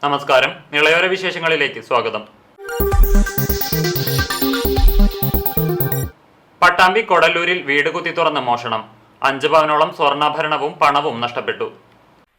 നമസ്കാരം, നിളയോര വിശേഷങ്ങളിലേക്ക് സ്വാഗതം. പട്ടാമ്പി കൊടലൂരിൽ വീട് കുത്തി തുറന്ന് മോഷണം. 5 പവനോളം സ്വർണ്ണാഭരണവും പണവും നഷ്ടപ്പെട്ടു.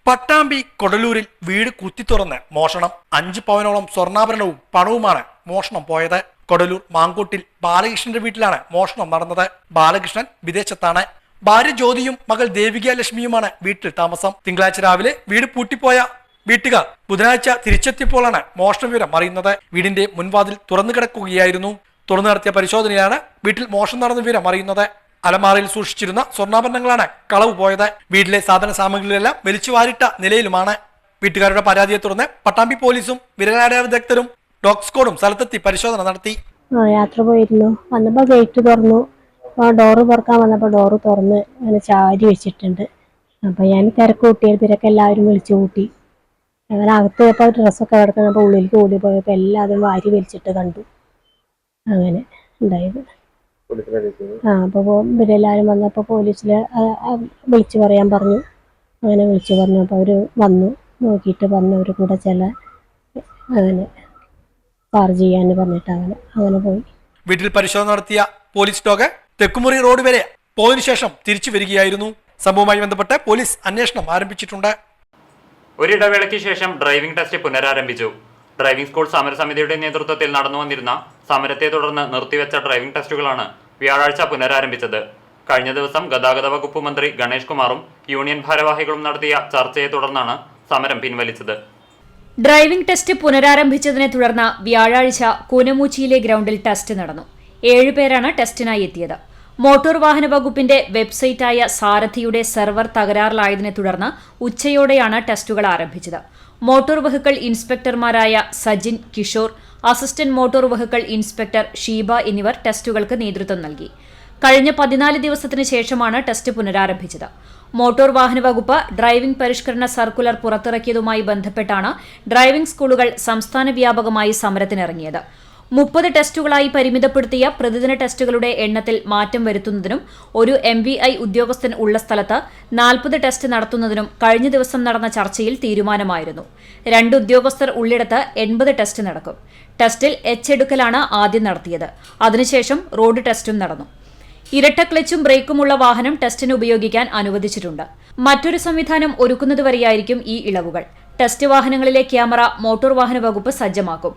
പട്ടാമ്പി കൊടലൂരിൽ വീട് കുത്തി തുറന്ന് മോഷണം. 5 പവനോളം സ്വർണ്ണാഭരണവും പണവുമാണ് മോഷണം പോയത്. കൊടലൂർ മാങ്കോട്ടിൽ ബാലകൃഷ്ണന്റെ വീട്ടിലാണ് മോഷണം നടന്നത്. ബാലകൃഷ്ണൻ വിദേശത്താണ്. ഭാര്യ ജ്യോതിയും മകൾ ദേവിക ലക്ഷ്മിയുമാണ് വീട്ടിൽ താമസം. തിങ്കളാഴ്ച രാവിലെ വീട് പൂട്ടിപ്പോയ വീട്ടുകാർ ബുധനാഴ്ച തിരിച്ചെത്തിയപ്പോഴാണ് മോഷണ വിവരം അറിയുന്നത്. വീടിന്റെ മുൻവാതിൽ തുറന്നു കിടക്കുകയായിരുന്നു. തുറന്നു നടത്തിയ പരിശോധനയിലാണ് വീട്ടിൽ മോഷണം നടന്ന വിവരം അറിയുന്നത്. അലമാറയിൽ സൂക്ഷിച്ചിരുന്ന സ്വർണ്ണാഭരണങ്ങളാണ് കളവ് പോയത്. വീട്ടിലെ സാധന സാമഗ്രികളെല്ലാം വലിച്ചു വാരിട്ട നിലയിലുമാണ്. വീട്ടുകാരുടെ പരാതിയെ തുടർന്ന് പട്ടാമ്പി പോലീസും വിരലാട വിദഗ്ധരും ഡോഗ് സ്ക്വാഡും സ്ഥലത്തെത്തി പരിശോധന നടത്തി. യാത്ര പോയിരുന്നു. വന്നപ്പോ ഗേറ്റ് തുറന്നു. ഡോറ് തുറക്കാൻ വന്നപ്പോ ഡോറ് തുറന്ന് അങ്ങനെ ചാരി വെച്ചിട്ടുണ്ട്. അപ്പൊ ഞാൻ തിരക്ക് കൂട്ടിയപ്പോഴൊക്കെ എല്ലാവരും വിളിച്ചു കൂട്ടി. അങ്ങനെ അകത്ത് പോയപ്പോൾ ഡ്രസ്സൊക്കെ കിടക്കുന്നപ്പോ ഉള്ളിലേക്ക് ഓടി പോയപ്പോ എല്ലാവരും വാരി വലിച്ചിട്ട് കണ്ടു. അങ്ങനെ ഉണ്ടായത്. അപ്പൊ ഇവരെല്ലാരും വന്നപ്പോ പോലീസില് വിളിച്ചു പറയാൻ പറഞ്ഞു. അങ്ങനെ വിളിച്ചു പറഞ്ഞപ്പോ അവര് വന്നു. നോക്കിയിട്ട് പറഞ്ഞു അവര് കൂടെ ചില അങ്ങനെ ചാർജ് ചെയ്യാന്ന് പറഞ്ഞിട്ട് അങ്ങനെ പോയി. വീട്ടിൽ പരിശോധന നടത്തിയ പോലീസ് ഡോഗ് തെക്കുമുറി റോഡ് വരെ പോയതിനു ശേഷം തിരിച്ചു വരികയായിരുന്നു. സംഭവവുമായി ബന്ധപ്പെട്ട് പോലീസ് അന്വേഷണം ആരംഭിച്ചിട്ടുണ്ട്. ഒരിടവേളയ്ക്ക് ശേഷം ഡ്രൈവിംഗ് ടെസ്റ്റ് പുനരാരംഭിച്ചു. ഡ്രൈവിംഗ് സ്കൂൾ സമരസമിതിയുടെ നേതൃത്വത്തിൽ നടന്നു വന്നിരുന്ന സമരത്തെ തുടർന്ന് നിർത്തിവെച്ച ഡ്രൈവിംഗ് ടെസ്റ്റുകളാണ് വ്യാഴാഴ്ച പുനരാരംഭിച്ചത്. കഴിഞ്ഞ ദിവസം ഗതാഗത വകുപ്പ് മന്ത്രി ഗണേഷ് കുമാറും യൂണിയൻ ഭാരവാഹികളും നടത്തിയ ചർച്ചയെ തുടർന്നാണ് സമരം പിൻവലിച്ചത്. ഡ്രൈവിംഗ് ടെസ്റ്റ് പുനരാരംഭിച്ചതിനെ തുടർന്ന് വ്യാഴാഴ്ച കൂനമൂച്ചിയിലെ ഗ്രൗണ്ടിൽ ടെസ്റ്റ് നടന്നു. 7 പേരാണ് ടെസ്റ്റിനായി എത്തിയത്. മോട്ടോർ വാഹന വകുപ്പിന്റെ വെബ്സൈറ്റായ സാരഥിയുടെ സെർവർ തകരാറിലായതിനെ തുടർന്ന് ഉച്ചയോടെയാണ് ടെസ്റ്റുകൾ ആരംഭിച്ചത്. മോട്ടോർ വെഹിക്കിൾ ഇൻസ്പെക്ടർമാരായ Sajin, Kishore, assistant motor vehicle inspector Sheeba എന്നിവർ ടെസ്റ്റുകൾക്ക് നേതൃത്വം നൽകി. കഴിഞ്ഞ 14 ദിവസത്തിന് ശേഷമാണ് ടെസ്റ്റ് പുനരാരംഭിച്ചത്. മോട്ടോർ വാഹന വകുപ്പ് ഡ്രൈവിംഗ് പരിഷ്കരണ സർക്കുലർ പുറത്തിറക്കിയതുമായി ബന്ധപ്പെട്ടാണ് ഡ്രൈവിംഗ് സ്കൂളുകൾ സംസ്ഥാന വ്യാപകമായി സമരത്തിനിറങ്ങിയത്. 30 ടെസ്റ്റുകളായി പരിമിതപ്പെടുത്തിയ പ്രതിദിന ടെസ്റ്റുകളുടെ എണ്ണത്തിൽ മാറ്റം വരുത്തുന്നതിനും ഒരു MVI ഉദ്യോഗസ്ഥൻ ഉള്ള സ്ഥലത്ത് 40 ടെസ്റ്റ് നടത്തുന്നതിനും കഴിഞ്ഞ ദിവസം നടന്ന ചർച്ചയിൽ തീരുമാനമായിരുന്നു. 2 ഉദ്യോഗസ്ഥർ ഉള്ളിടത്ത് 80 ടെസ്റ്റ് നടക്കും. ടെസ്റ്റിൽ എടുക്കലാണ് ആദ്യം നടത്തിയത്. അതിനുശേഷം റോഡ് ടെസ്റ്റും നടന്നു. ഇരട്ട ക്ലച്ചും ബ്രേക്കുമുള്ള വാഹനം ടെസ്റ്റിന് ഉപയോഗിക്കാൻ അനുവദിച്ചിട്ടുണ്ട്. മറ്റൊരു സംവിധാനം ഒരുക്കുന്നതുവരെയായിരിക്കും ഈ ഇളവുകൾ. ടെസ്റ്റ് വാഹനങ്ങളിലെ ക്യാമറ മോട്ടോർ വാഹന വകുപ്പ് സജ്ജമാക്കും.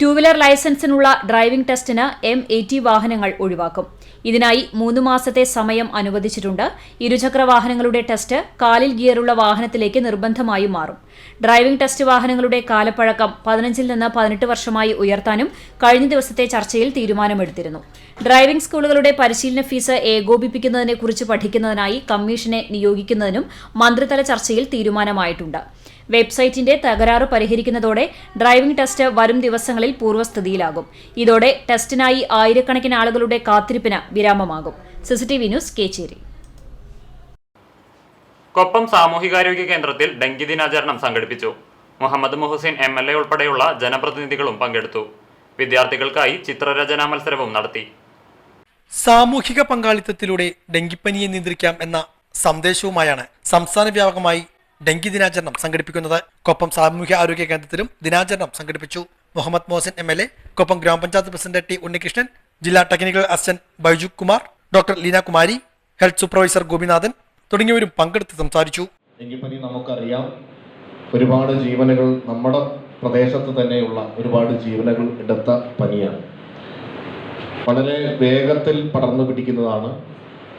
2 വീലർ ലൈസൻസിനുള്ള ഡ്രൈവിംഗ് ടെസ്റ്റിന് M80 വാഹനങ്ങൾ ഒഴിവാക്കും. ഇതിനായി 3 മാസത്തെ സമയം അനുവദിച്ചിട്ടുണ്ട്. ഇരുചക്ര വാഹനങ്ങളുടെ ടെസ്റ്റ് കാലിൽ ഗിയറുള്ള വാഹനത്തിലേക്ക് നിർബന്ധമായും മാറും. ഡ്രൈവിംഗ് ടെസ്റ്റ് വാഹനങ്ങളുടെ കാലപ്പഴക്കം 15 നിന്ന് 18 വർഷമായി ഉയർത്താനും കഴിഞ്ഞ ദിവസത്തെ ചർച്ചയിൽ തീരുമാനമെടുത്തിരുന്നു. ഡ്രൈവിംഗ് സ്കൂളുകളുടെ പരിശീലന ഫീസ് ഏകോപിപ്പിക്കുന്നതിനെക്കുറിച്ച് പഠിക്കുന്നതിനായി കമ്മീഷനെ നിയോഗിക്കുന്നതിനും മന്ത്രിതല ചർച്ചയിൽ തീരുമാനമായിട്ടുണ്ട്. വെബ്സൈറ്റിന്റെ തകരാറ് പരിഹരിക്കുന്നതോടെ ഡ്രൈവിംഗ് ടെസ്റ്റ് വരും ദിവസങ്ങളിൽ പൂർവ്വസ്ഥിതിയിലാകും. ഇതോടെ ടെസ്റ്റിനായി ആയിരക്കണക്കിന് ആളുകളുടെ കാത്തിരിപ്പിന് വിരാമമാകും. CCTV news, Kecheri. കൊപ്പം സാമൂഹികാരോഗ്യ കേന്ദ്രത്തിൽ ഡെങ്കി ദിനാചരണം സംഘടിപ്പിച്ചു. മുഹമ്മദ് മുഹസിൻ MLA ഉൾപ്പെടെയുള്ള ജനപ്രതിനിധികളും പങ്കെടുത്തു. വിദ്യാർത്ഥികൾക്കായി ചിത്രരചനാ മത്സരവും നടത്തി. സാമൂഹിക പങ്കാളിത്തത്തിലൂടെ ഡെങ്കിപ്പനിയെ നിയന്ത്രിക്കാം എന്ന സന്ദേശവുമായാണ് സംസ്ഥാന വ്യാപകമായി ഡെങ്കി ദിനാചരണം സംഘടിപ്പിക്കുന്നത്. കൊപ്പം സാമൂഹ്യ ആരോഗ്യ കേന്ദ്രത്തിലും ദിനാചരണം സംഘടിപ്പിച്ചു. മുഹമ്മദ് മോഹസിൻ MLA, കൊപ്പം ഗ്രാമപഞ്ചായത്ത് പ്രസിഡന്റ് T ഉണ്ണികൃഷ്ണൻ, ജില്ലാ technical assistant Baiju Kumar, doctor Leena Kumari, health supervisor Gopinathan തുടങ്ങിയവരും പങ്കെടുത്ത് സംസാരിച്ചു. ഡെങ്കിപ്പനി നമുക്കറിയാം, ഒരുപാട് ജീവനുകൾ നമ്മുടെ പ്രദേശത്ത് തന്നെയുള്ള ഒരുപാട് ജീവനുകൾ എടുത്ത പനിയാണ്. വളരെ വേഗത്തിൽ പടർന്നു പിടിക്കുന്നതാണ്.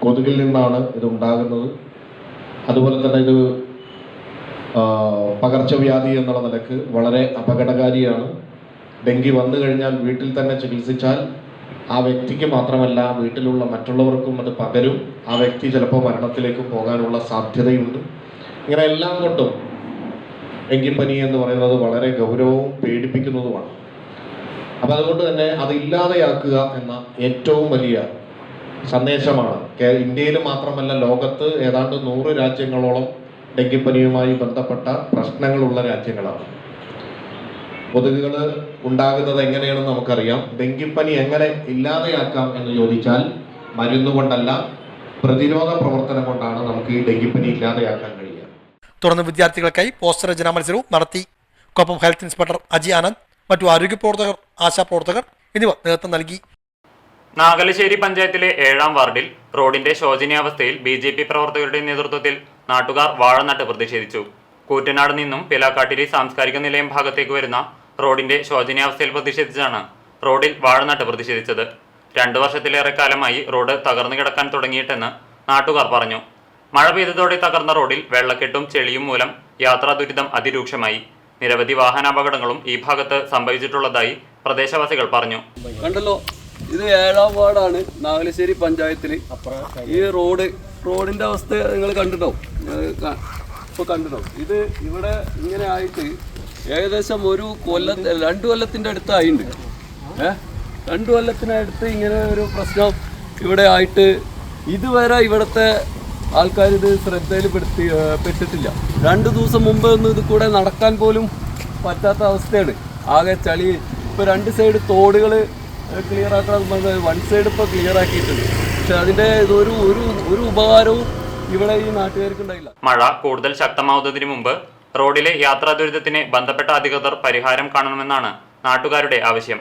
കൊതുകിൽ നിന്നാണ് ഇത് ഉണ്ടാകുന്നത്. അതുപോലെ തന്നെ ഇത് പകർച്ചവ്യാധി എന്നുള്ള നിലക്ക് വളരെ അപകടകാരിയാണ്. ഡെങ്കി വന്നു കഴിഞ്ഞാൽ വീട്ടിൽ തന്നെ ചികിത്സിച്ചാൽ ആ വ്യക്തിക്ക് മാത്രമല്ല വീട്ടിലുള്ള മറ്റുള്ളവർക്കും അത് പകരും. ആ വ്യക്തി ചിലപ്പോൾ മരണത്തിലേക്ക് പോകാനുള്ള സാധ്യതയുണ്ട്. ഇങ്ങനെ എല്ലാം കൊണ്ടും ഡെങ്കിപ്പനി എന്ന് പറയുന്നത് വളരെ ഗൗരവവും പേടിപ്പിക്കുന്നതുമാണ്. അപ്പം അതുകൊണ്ട് തന്നെ അത് ഇല്ലാതെയാക്കുക എന്ന ഏറ്റവും വലിയ സന്ദേശമാണ്. ഇന്ത്യയിൽ മാത്രമല്ല, ലോകത്ത് ഏതാണ്ട് 100 രാജ്യങ്ങളോളം ഡെങ്കിപ്പനിയുമായി ബന്ധപ്പെട്ട പ്രശ്നങ്ങളുള്ള രാജ്യങ്ങളാണ്. കൊതുകുകൾ ഉണ്ടാകുന്നത് എങ്ങനെയാണെന്ന് നമുക്കറിയാം. ഡെങ്കിപ്പനി എങ്ങനെ ഇല്ലാതെയാക്കാം എന്ന് ചോദിച്ചാൽ മരുന്നുകൊണ്ടല്ല, പ്രതിരോധ പ്രവർത്തനം കൊണ്ടാണ് നമുക്ക് ഈ ഡെങ്കിപ്പനി ഇല്ലാതെയാക്കാൻ കഴിയുക. തുടർന്ന് വിദ്യാർത്ഥികൾക്കായി പോസ്റ്റർ രചനാ മത്സരവും നടത്തി. കൊപ്പം ഹെൽത്ത് ഇൻസ്പെക്ടർ അജി ആനന്ദ്, മറ്റു ആരോഗ്യ പ്രവർത്തകർ, ആശാപ്രവർത്തകർ എന്നിവർ നേതൃത്വം നൽകി. നാഗലശ്ശേരി പഞ്ചായത്തിലെ 7ാം വാർഡിൽ റോഡിന്റെ ശോചനീയാവസ്ഥയിൽ BJP പ്രവർത്തകരുടെ നേതൃത്വത്തിൽ നാട്ടുകാർ വാഴനട്ട് പ്രതിഷേധിച്ചു. കൂറ്റനാട് നിന്നും പിലാക്കാട്ടിരി സാംസ്കാരിക നിലയം ഭാഗത്തേക്ക് വരുന്ന റോഡിന്റെ ശോചനീയാവസ്ഥയിൽ പ്രതിഷേധിച്ചാണ് റോഡിൽ വാഴനട്ട് പ്രതിഷേധിച്ചത്. 2 വർഷത്തിലേറെ കാലമായി റോഡ് തകർന്നു കിടക്കാൻ തുടങ്ങിയിട്ടെന്ന് നാട്ടുകാർ പറഞ്ഞു. മഴ പെയ്തതോടെ തകർന്ന റോഡിൽ വെള്ളക്കെട്ടും ചെളിയും മൂലം യാത്രാ ദുരിതം അതിരൂക്ഷമായി. നിരവധി വാഹനാപകടങ്ങളും ഈ ഭാഗത്ത് സംഭവിച്ചിട്ടുള്ളതായി പ്രദേശവാസികൾ പറഞ്ഞു. കണ്ടല്ലോ, ഇത് 7ാം വാർഡാണ് നാഗലശ്ശേരി പഞ്ചായത്തിൽ. ഈ റോഡിന്റെ അവസ്ഥ നിങ്ങൾ കണ്ടിട്ടോ? ഇപ്പോൾ കണ്ടിട്ടോ? ഇത് ഇവിടെ ഇങ്ങനെ ആയിട്ട് ഏകദേശം 2 കൊല്ലത്തിൻ്റെ അടുത്തായിട്ടുണ്ട്. 2 കൊല്ലത്തിനടുത്ത് ഇങ്ങനെ ഒരു പ്രശ്നം ഇവിടെ ആയിട്ട് ഇതുവരെ ഇവിടുത്തെ ആൾക്കാർ ഇത് ശ്രദ്ധയിൽ പെട്ടിട്ടില്ല. 2 ദിവസം മുമ്പ് ഒന്നും ഇത് കൂടെ നടക്കാൻ പോലും പറ്റാത്ത അവസ്ഥയാണ്. ആകെ ചളി. ഇപ്പോൾ 2 സൈഡ് തോടുകൾ ക്ലിയർ ആക്കണം, 1 സൈഡ് ഇപ്പോൾ ക്ലിയർ ആക്കിയിട്ടുണ്ട്. പക്ഷെ അതിൻ്റെ ഒരു ഉപകാരവും ഇവിടെ ഈ നാട്ടുകാർക്ക് ഉണ്ടായില്ല. മഴ കൂടുതൽ ശക്തമാവുന്നതിന് മുമ്പ് റോഡിലെ യാത്രാ ദുരിതത്തിന് ബന്ധപ്പെട്ട അധികൃതർ പരിഹാരം കാണണമെന്നാണ് നാട്ടുകാരുടെ ആവശ്യം.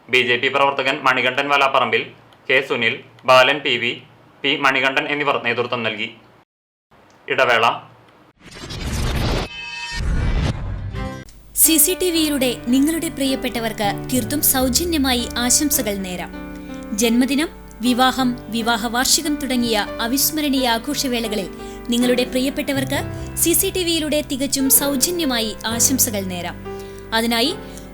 BJP പ്രവർത്തകൻ മണികണ്ഠൻ വലാപ്പറമ്പിൽ, K. സുനിൽ, ബാലൻ PV, P. മണികണ്ഠൻ എന്നിവർ നേതൃത്വം നൽകി. ഇടവേള. CCTVയിലൂടെ നിങ്ങളുടെ പ്രിയപ്പെട്ടവർക്ക് തീർത്തും സൗജന്യമായി ആശംസകൾ നേരാം. ജന്മദിനം, വിവാഹം, വിവാഹ വാർഷികം തുടങ്ങിയ അവിസ്മരണീയ ആഘോഷവേളകളിൽ നിങ്ങളുടെ പ്രിയപ്പെട്ടവർക്ക് CCTVയിലൂടെ തികച്ചും സൗജന്യമായി ആശംസകൾ നേരാം. അതിനായി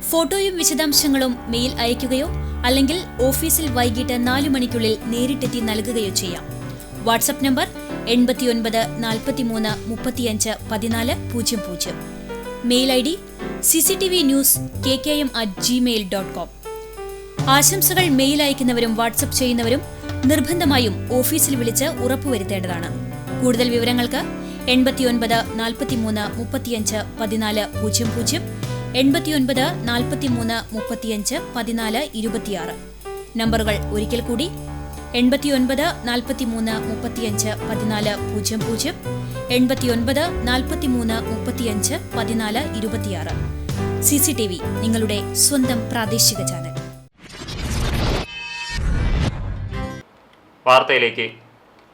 ഫോട്ടോയും വിശദാംശങ്ങളും മെയിൽ അയയ്ക്കുകയോ അല്ലെങ്കിൽ ഓഫീസിൽ വൈകിട്ട് 4 മണിക്കുള്ളിൽ നേരിട്ടെത്തി നൽകുകയോ ചെയ്യാം. WhatsApp number 89 43 35 14 00. Mail ID cctvnews@gmail.com. ആശംസകൾ മെയിൽ അയക്കുന്നവരും വാട്സ്ആപ്പ് ചെയ്യുന്നവരും നിർബന്ധമായും ഓഫീസിൽ വിളിച്ച് ഉറപ്പുവരുത്തേണ്ടതാണ്. കൂടുതൽ വിവരങ്ങൾക്ക് 89 43 35 14 00, 89 43 35 14 26. നമ്പറുകൾ ഒരിക്കൽ കൂടി 89 43 35 14 00, 89 43 35 14 26. CCTV, നിങ്ങളുടെ സ്വന്തം പ്രാദേശിക ചാനൽ. വാർത്തയിലേക്ക്.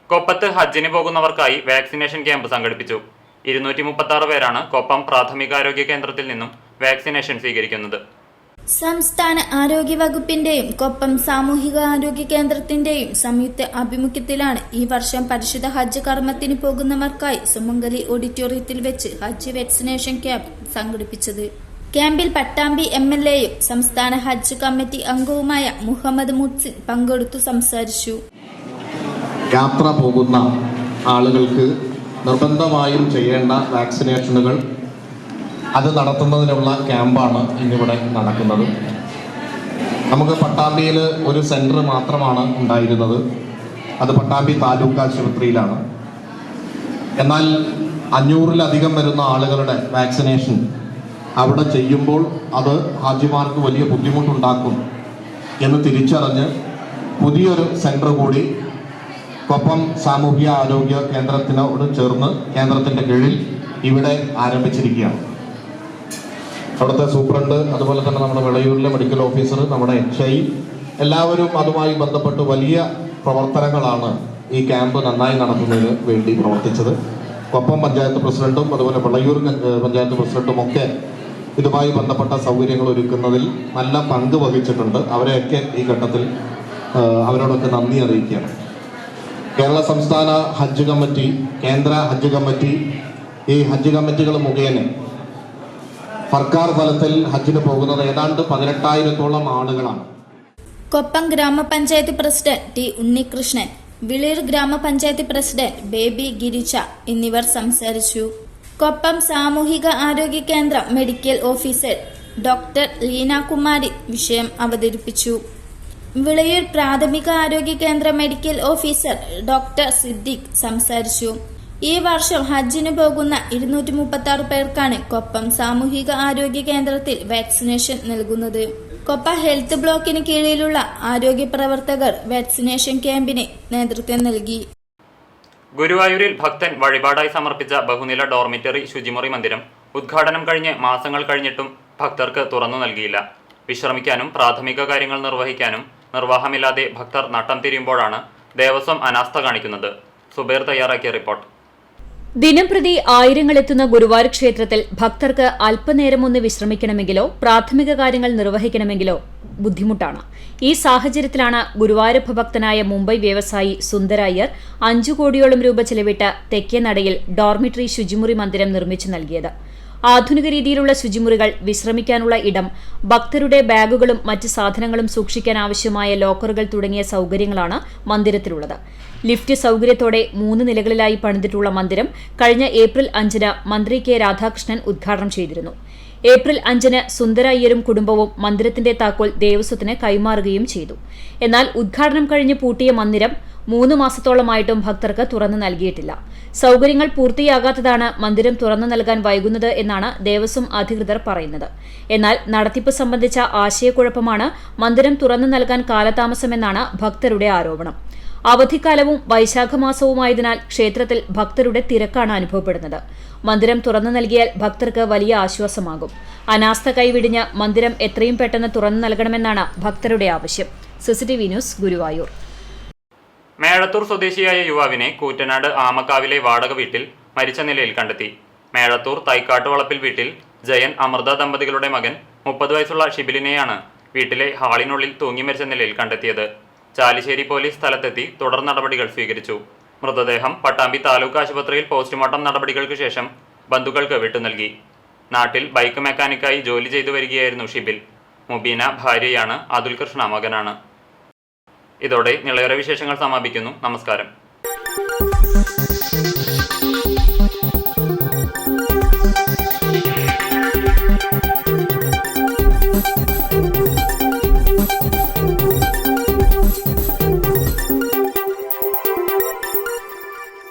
കൊപ്പത്ത് ഹജ്ജിന് പോകുന്നവർക്കായി വാക്സിനേഷൻ ക്യാമ്പ് സംഘടിപ്പിച്ചു. 236 പേരാണ് കൊപ്പം പ്രാഥമികാരോഗ്യ കേന്ദ്രത്തിൽ നിന്നും വാക്സിനേഷൻ സ്വീകരിക്കുന്നത്. സംസ്ഥാന ആരോഗ്യ വകുപ്പിന്റെയും കൊപ്പം സാമൂഹിക ആരോഗ്യ കേന്ദ്രത്തിന്റെയും സംയുക്ത ആഭിമുഖ്യത്തിലാണ് ഈ വർഷം പരിശുദ്ധ ഹജ്ജ് കർമ്മത്തിന് പോകുന്നവർക്കായി സുമംഗലി ഓഡിറ്റോറിയത്തിൽ വെച്ച് ഹജ്ജ് വാക്സിനേഷൻ ക്യാമ്പ് സംഘടിപ്പിച്ചത്. ക്യാമ്പിൽ പട്ടാമ്പി MLAയും സംസ്ഥാന ഹജ്ജ് കമ്മിറ്റി അംഗവുമായ മുഹമ്മദ് മുഹ്സിൻ പങ്കെടുത്തു സംസാരിച്ചു. യാത്ര പോകുന്ന ആളുകൾക്ക് നിർബന്ധമായും ചെയ്യേണ്ട വാക്സിനേഷനുകൾ അത് നടത്തുന്നതിനുള്ള ക്യാമ്പാണ് ഇന്നിവിടെ നടക്കുന്നത്. നമുക്ക് പട്ടാമ്പിയിൽ ഒരു സെൻറ്റർ മാത്രമാണ് ഉണ്ടായിരുന്നത്. അത് പട്ടാമ്പി താലൂക്ക് ആശുപത്രിയിലാണ്. എന്നാൽ 500-ലധികം വരുന്ന ആളുകളുടെ വാക്സിനേഷൻ അവിടെ ചെയ്യുമ്പോൾ അത് ഹാജിമാർക്ക് വലിയ ബുദ്ധിമുട്ടുണ്ടാക്കും എന്ന് തിരിച്ചറിഞ്ഞ് പുതിയൊരു സെൻറ്റർ കൂടി കൊപ്പം സാമൂഹ്യ ആരോഗ്യ കേന്ദ്രത്തിനോട് ചേർന്ന് കേന്ദ്രത്തിൻ്റെ കീഴിൽ ഇവിടെ ആരംഭിച്ചിരിക്കുകയാണ്. അവിടുത്തെ സൂപ്രണ്ട്, അതുപോലെ തന്നെ നമ്മുടെ വിളയൂരിലെ മെഡിക്കൽ ഓഫീസർ, നമ്മുടെ HI എല്ലാവരും അതുമായി ബന്ധപ്പെട്ട് വലിയ പ്രവർത്തനങ്ങളാണ് ഈ ക്യാമ്പ് നന്നായി നടത്തുന്നതിന് വേണ്ടി പ്രവർത്തിച്ചത്. കൊപ്പം പഞ്ചായത്ത് പ്രസിഡന്റും അതുപോലെ വിളയൂർ പഞ്ചായത്ത് പ്രസിഡന്റും ഒക്കെ ഇതുമായി ബന്ധപ്പെട്ട സൗകര്യങ്ങൾ ഒരുക്കുന്നതിൽ നല്ല പങ്ക് വഹിച്ചിട്ടുണ്ട്. അവരെയൊക്കെ ഈ ഘട്ടത്തിൽ അവരോടൊക്കെ നന്ദി അറിയിക്കുകയാണ്. കേരള സംസ്ഥാന ഹജ്ജ് കമ്മിറ്റി, കേന്ദ്ര ഹജ്ജ് കമ്മിറ്റി, ഈ ഹജ്ജ് കമ്മിറ്റികൾ മുഖേന സർക്കാർ തലത്തിൽ ഹജ്ജിന് പോകുന്നത് ഏതാണ്ട് 18,000-ഓളം ആളുകളാണ്. കൊപ്പം ഗ്രാമപഞ്ചായത്ത് പ്രസിഡന്റ് T. ഉണ്ണികൃഷ്ണൻ, വിളയൂർ ഗ്രാമപഞ്ചായത്ത് പ്രസിഡന്റ് ബേബി ഗിരിജ എന്നിവർ സംസാരിച്ചു. കൊപ്പം സാമൂഹിക ആരോഗ്യ കേന്ദ്രം medical officer doctor Leena Kumari വിഷയം അവതരിപ്പിച്ചു. വിളയൂർ പ്രാഥമിക ആരോഗ്യ കേന്ദ്ര മെഡിക്കൽ ഓഫീസർ ഡോക്ടർ സിദ്ദിഖ് സംസാരിച്ചു. ഈ വർഷം ഹജ്ജിന് പോകുന്ന 236 പേർക്കാണ് കൊപ്പം സാമൂഹിക ആരോഗ്യ കേന്ദ്രത്തിൽ വാക്സിനേഷൻ നൽകുന്നത്. കൊപ്പ ഹെൽത്ത് ബ്ലോക്കിന് കീഴിലുള്ള ആരോഗ്യ പ്രവർത്തകർ വാക്സിനേഷൻ ക്യാമ്പിന് നേതൃത്വം നൽകി. ഗുരുവായൂരിൽ ഭക്തൻ വഴിപാടായി സമർപ്പിച്ച ബഹുനില ഡോർമിറ്ററി ശുചിമുറി മന്ദിരം ഉദ്ഘാടനം കഴിഞ്ഞ് മാസങ്ങൾ കഴിഞ്ഞിട്ടും ഭക്തർക്ക് തുറന്നു നൽകിയില്ല. വിശ്രമിക്കാനും പ്രാഥമിക കാര്യങ്ങൾ നിർവഹിക്കാനും നിർവാഹമില്ലാതെ ഭക്തർ നട്ടം തിരിയുമ്പോഴാണ് ദേവസ്വം അനാസ്ഥ കാണിക്കുന്നത്. സുബൈർ തയ്യാറാക്കിയ റിപ്പോർട്ട്. ദിനംപ്രതി ആയിരങ്ങളെത്തുന്ന ഗുരുവായൂർ ക്ഷേത്രത്തിൽ ഭക്തർക്ക് അല്പനേരം ഒന്ന് വിശ്രമിക്കണമെങ്കിലോ പ്രാഥമിക കാര്യങ്ങൾ നിർവഹിക്കണമെങ്കിലോ ബുദ്ധിമുട്ടാണ്. ഈ സാഹചര്യത്തിലാണ് ഗുരുവായൂരപ്പ ഭക്തനായ മുംബൈ വ്യവസായി സുന്ദര അയ്യർ 5 കോടിയോളം രൂപ ചെലവിട്ട് തെക്കേനടയിൽ ഡോർമിറ്ററി ശുചിമുറി മന്ദിരം നിർമ്മിച്ചു നൽകിയത്. ആധുനിക രീതിയിലുള്ള ശുചിമുറികൾ, വിശ്രമിക്കാനുള്ള ഇടം, ഭക്തരുടെ ബാഗുകളും മറ്റ് സാധനങ്ങളും സൂക്ഷിക്കാൻ ആവശ്യമായ ലോക്കറുകൾ തുടങ്ങിയ സൗകര്യങ്ങളാണ് മന്ദിരത്തിലുള്ളത്. ലിഫ്റ്റ് സൗകര്യത്തോടെ 3 നിലകളിലായി പണിതിട്ടുള്ള മന്ദിരം കഴിഞ്ഞ ഏപ്രിൽ 5-ന് മന്ത്രി കെ രാധാകൃഷ്ണൻ ഉദ്ഘാടനം ചെയ്തിരുന്നു. ഏപ്രിൽ 5-ന് സുന്ദര അയ്യരും കുടുംബവും മന്ദിരത്തിന്റെ താക്കോൽ ദേവസ്വത്തിന് കൈമാറുകയും ചെയ്തു. എന്നാൽ ഉദ്ഘാടനം കഴിഞ്ഞ് പൂട്ടിയ മന്ദിരം 3 മാസത്തോളമായിട്ടും ഭക്തർക്ക് തുറന്നു നൽകിയിട്ടില്ല. സൗകര്യങ്ങൾ പൂർത്തിയാകാത്തതാണ് മന്ദിരം തുറന്നു നൽകാൻ വൈകുന്നത് എന്നാണ് ദേവസ്വം അധികൃതർ പറയുന്നത്. എന്നാൽ നടത്തിപ്പ് സംബന്ധിച്ച ആശയക്കുഴപ്പമാണ് മന്ദിരം തുറന്നു നൽകാൻ കാലതാമസമെന്നാണ് ഭക്തരുടെ ആരോപണം. അവധിക്കാലവും വൈശാഖമാസവുമായതിനാൽ ക്ഷേത്രത്തിൽ ഭക്തരുടെ തിരക്കാണ് അനുഭവപ്പെടുന്നത്. മന്ദിരം തുറന്നു നൽകിയാൽ ഭക്തർക്ക് വലിയ ആശ്വാസമാകും. അനാസ്ഥ കൈവിടിഞ്ഞ് മന്ദിരം എത്രയും പെട്ടെന്ന് തുറന്നു നൽകണമെന്നാണ് ഭക്തരുടെ ആവശ്യം. CCTV news, Guruvayur. മേഴത്തൂർ സ്വദേശിയായ യുവാവിനെ കൂറ്റനാട് ആമക്കാവിലെ വാടക വീട്ടിൽ മരിച്ച നിലയിൽ കണ്ടെത്തി. മേഴത്തൂർ തൈക്കാട്ട് വളപ്പിൽ വീട്ടിൽ ജയൻ അമൃത ദമ്പതികളുടെ മകൻ 30 വയസ്സുള്ള ഷിബിലിനെയാണ് വീട്ടിലെ ഹാളിനുള്ളിൽ തൂങ്ങി മരിച്ച നിലയിൽ കണ്ടെത്തിയത്. ചാലിശ്ശേരി പോലീസ് സ്ഥലത്തെത്തി തുടർ നടപടികൾ സ്വീകരിച്ചു. മൃതദേഹം പട്ടാമ്പി താലൂക്ക് ആശുപത്രിയിൽ പോസ്റ്റ്മോർട്ടം നടപടികൾക്ക് ശേഷം ബന്ധുക്കൾക്ക് വിട്ടുനൽകി. നാട്ടിൽ ബൈക്ക് മെക്കാനിക്കായി ജോലി ചെയ്തു വരികയായിരുന്നു ഷിബിൽ. മുബീന ഭാര്യയാണ്, അതുൽ കൃഷ്ണ മകനാണ്. ഇതോടെ നിളയറ വിശേഷങ്ങൾ സമാപിക്കുന്നു. നമസ്കാരം.